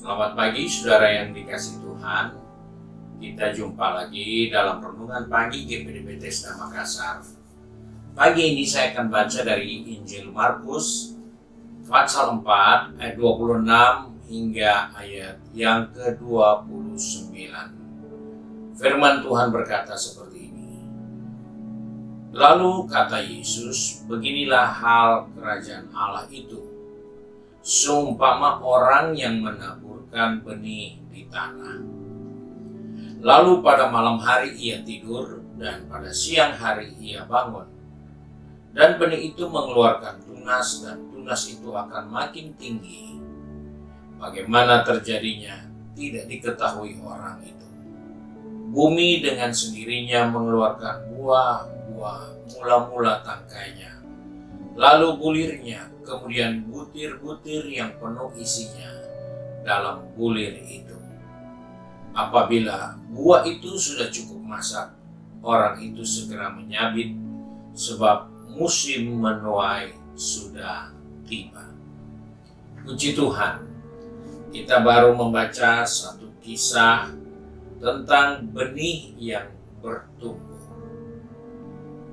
Selamat pagi saudara yang dikasihi Tuhan. Kita jumpa lagi dalam renungan pagi GPD Bethesda Makassar. Pagi ini saya akan baca dari Injil Markus pasal 4 ayat 26 hingga ayat yang ke-29. Firman Tuhan berkata seperti ini. Lalu kata Yesus, beginilah hal kerajaan Allah itu. Seumpama orang yang menaburkan benih di tanah. Lalu pada malam hari ia tidur, dan pada siang hari ia bangun. Dan benih itu mengeluarkan tunas, dan tunas itu akan makin tinggi. Bagaimana terjadinya tidak diketahui orang itu. Bumi dengan sendirinya mengeluarkan buah-buah mula-mula tangkainya. Lalu bulirnya, kemudian butir-butir yang penuh isinya dalam bulir itu. Apabila buah itu sudah cukup masak, orang itu segera menyabit, sebab musim menuai sudah tiba. Puji Tuhan, kita baru membaca satu kisah tentang benih yang bertumbuh.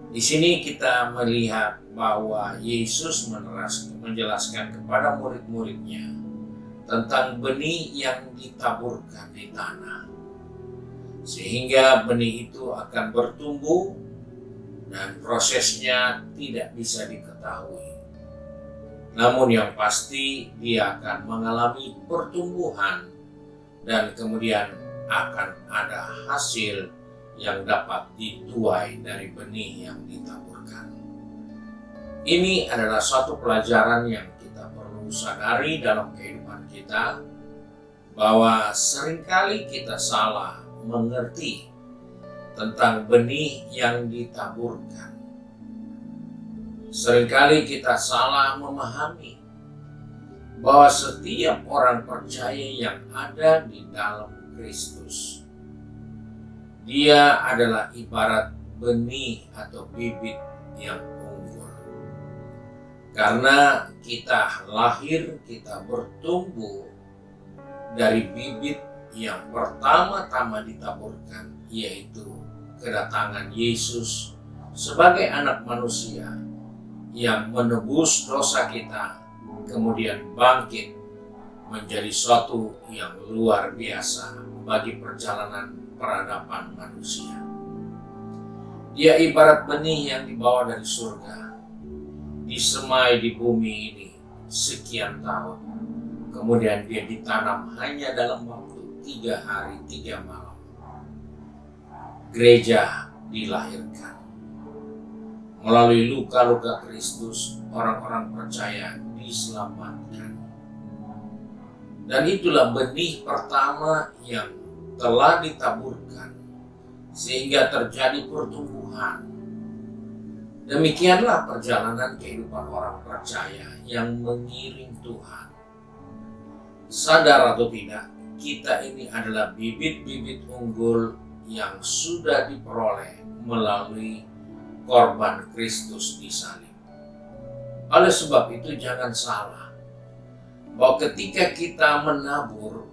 Di sini kita melihat bahwa Yesus menjelaskan kepada murid-muridnya tentang benih yang ditaburkan di tanah. Sehingga benih itu akan bertumbuh dan prosesnya tidak bisa diketahui. Namun yang pasti dia akan mengalami pertumbuhan dan kemudian akan ada hasil yang dapat dituai dari benih yang ditaburkan. Ini adalah suatu pelajaran yang kita perlu sadari dalam kehidupan kita, bahwa seringkali kita salah mengerti tentang benih yang ditaburkan. Seringkali kita salah memahami bahwa setiap orang percaya yang ada di dalam Kristus, dia adalah ibarat benih atau bibit yang unggul. Karena kita lahir, kita bertumbuh dari bibit yang pertama-tama ditaburkan, yaitu kedatangan Yesus sebagai anak manusia yang menebus dosa kita, kemudian bangkit menjadi suatu yang luar biasa bagi perjalanan peradaban manusia. Dia ibarat benih yang dibawa dari surga, disemai di bumi ini sekian tahun, kemudian dia ditanam hanya dalam waktu 3 hari 3 malam. Gereja dilahirkan. Melalui luka-luka Kristus, orang-orang percaya diselamatkan. Dan itulah benih pertama yang telah ditaburkan sehingga terjadi pertumbuhan. Demikianlah perjalanan kehidupan orang percaya yang mengiring Tuhan. Sadar atau tidak, kita ini adalah bibit-bibit unggul yang sudah diperoleh melalui korban Kristus di salib. Oleh sebab itu jangan salah, bahwa ketika kita menabur,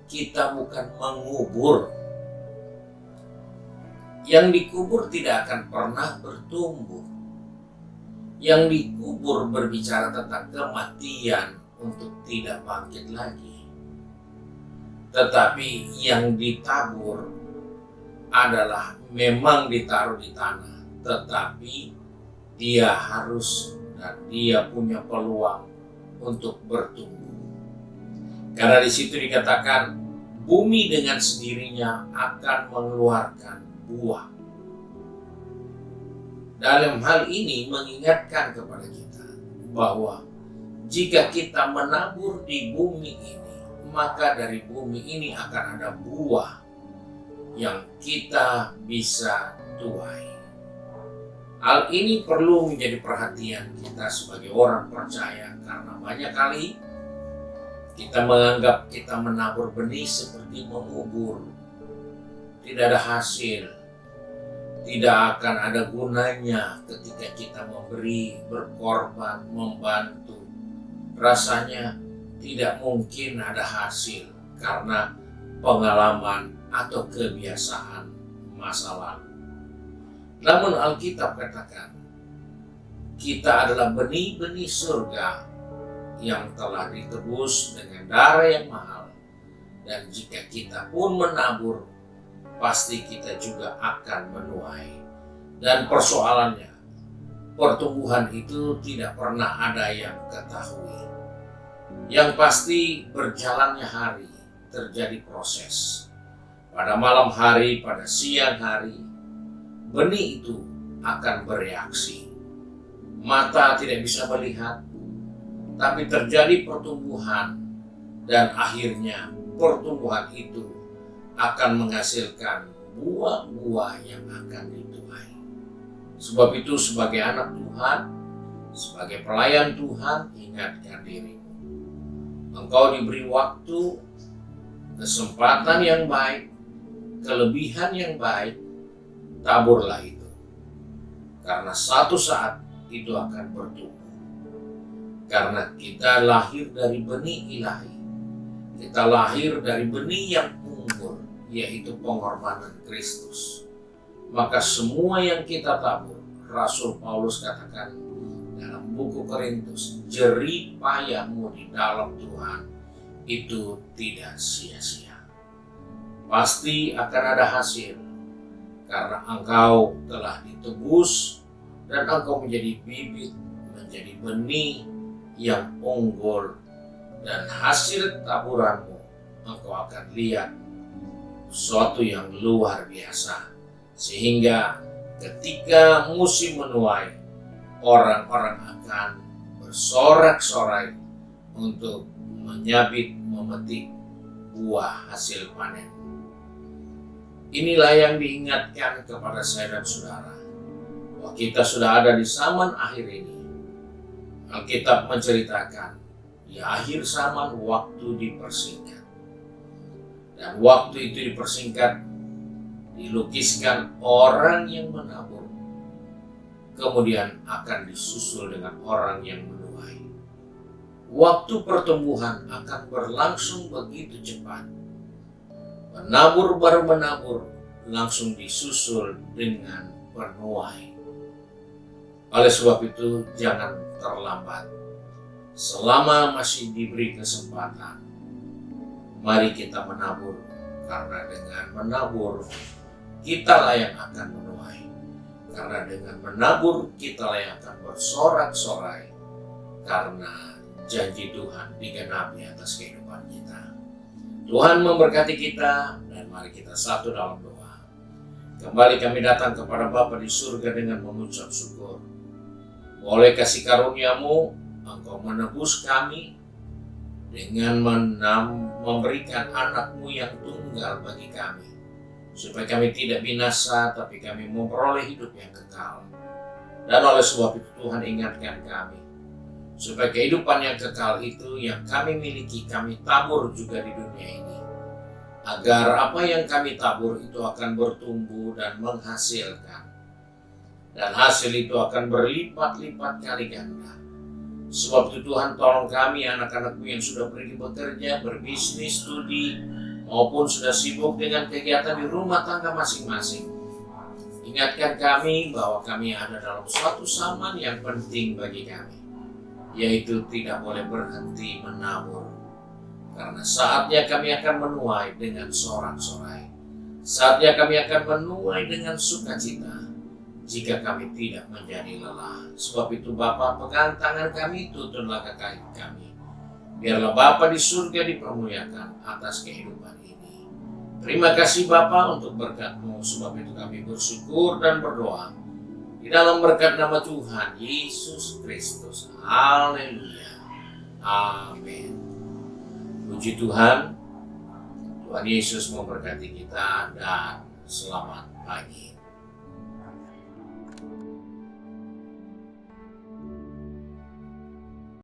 kita bukan mengubur. Yang dikubur tidak akan pernah bertumbuh. Yang dikubur berbicara tentang kematian untuk tidak bangkit lagi. Tetapi yang ditabur adalah memang ditaruh di tanah, tetapi dia harus dan dia punya peluang untuk bertumbuh. Karena di situ dikatakan bumi dengan sendirinya akan mengeluarkan buah. Dalam hal ini mengingatkan kepada kita bahwa jika kita menabur di bumi ini, maka dari bumi ini akan ada buah yang kita bisa tuai. Hal ini perlu menjadi perhatian kita sebagai orang percaya, karena banyak kali kita menganggap kita menabur benih seperti mengubur. Tidak ada hasil. Tidak akan ada gunanya ketika kita memberi, berkorban, membantu. Rasanya tidak mungkin ada hasil karena pengalaman atau kebiasaan masa lalu. Namun Alkitab katakan, kita adalah benih-benih surga yang telah ditebus dengan darah yang mahal. Dan jika kita pun menabur, pasti kita juga akan menuai. Dan persoalannya, pertumbuhan itu tidak pernah ada yang ketahui. Yang pasti berjalannya hari, terjadi proses. Pada malam hari, pada siang hari, benih itu akan bereaksi. Mata tidak bisa melihat, tapi terjadi pertumbuhan, dan akhirnya pertumbuhan itu akan menghasilkan buah-buah yang akan dituai. Sebab itu sebagai anak Tuhan, sebagai pelayan Tuhan, ingatkan dirimu. Engkau diberi waktu, kesempatan yang baik, kelebihan yang baik, taburlah itu. Karena satu saat itu akan bertumbuh. Karena kita lahir dari benih ilahi. Kita lahir dari benih yang unggul, yaitu pengorbanan Kristus. Maka semua yang kita tabur, Rasul Paulus katakan dalam buku Korintus, jerih payahmu di dalam Tuhan itu tidak sia-sia. Pasti akan ada hasil, karena engkau telah ditebus dan engkau menjadi bibit, menjadi benih yang unggul, dan hasil taburanmu engkau akan lihat sesuatu yang luar biasa. Sehingga ketika musim menuai, orang-orang akan bersorak-sorai untuk menyabit, memetik buah hasil panen. Inilah yang diingatkan kepada saya dan saudara, bahwa kita sudah ada di zaman akhir ini. Alkitab menceritakan, di akhir zaman waktu dipersingkat. Dan waktu itu dipersingkat, dilukiskan orang yang menabur, kemudian akan disusul dengan orang yang menuai. Waktu pertumbuhan akan berlangsung begitu cepat. Menabur baru menabur, langsung disusul dengan penuai. Oleh sebab itu, jangan terlambat. Selama masih diberi kesempatan, mari kita menabur. Karena dengan menabur, kitalah yang akan menuai. Karena dengan menabur, kitalah yang akan bersorak-sorai. Karena janji Tuhan digenapi atas kehidupan kita. Tuhan memberkati kita, dan mari kita satu dalam doa. Kembali kami datang kepada Bapa di surga dengan mengucap syukur. Oleh kasih karunia-Mu, Engkau menebus kami dengan memberikan anak-Mu yang tunggal bagi kami. Supaya kami tidak binasa, tapi kami memperoleh hidup yang kekal. Dan oleh sebab itu Tuhan ingatkan kami, supaya kehidupan yang kekal itu yang kami miliki, kami tabur juga di dunia ini. Agar apa yang kami tabur itu akan bertumbuh dan menghasilkan. Dan hasil itu akan berlipat-lipat kali ganda. Sebab itu Tuhan tolong kami, anak-anak-Mu yang sudah pergi bekerja, berbisnis, studi, maupun sudah sibuk dengan kegiatan di rumah tangga masing-masing. Ingatkan kami bahwa kami ada dalam suatu zaman yang penting bagi kami, yaitu tidak boleh berhenti menabur. Karena saatnya kami akan menuai dengan sorak-sorai. Saatnya kami akan menuai dengan sukacita jika kami tidak menjadi lelah. Sebab itu Bapa, pegang tangan kami, tuntunlah kaki kami. Biarlah Bapa di surga dipermuliakan atas kehidupan ini. Terima kasih Bapa untuk berkat-Mu. Sebab itu kami bersyukur dan berdoa di dalam berkat nama Tuhan Yesus Kristus. Haleluya. Amin. Puji Tuhan. Tuhan Yesus memberkati kita dan selamat pagi.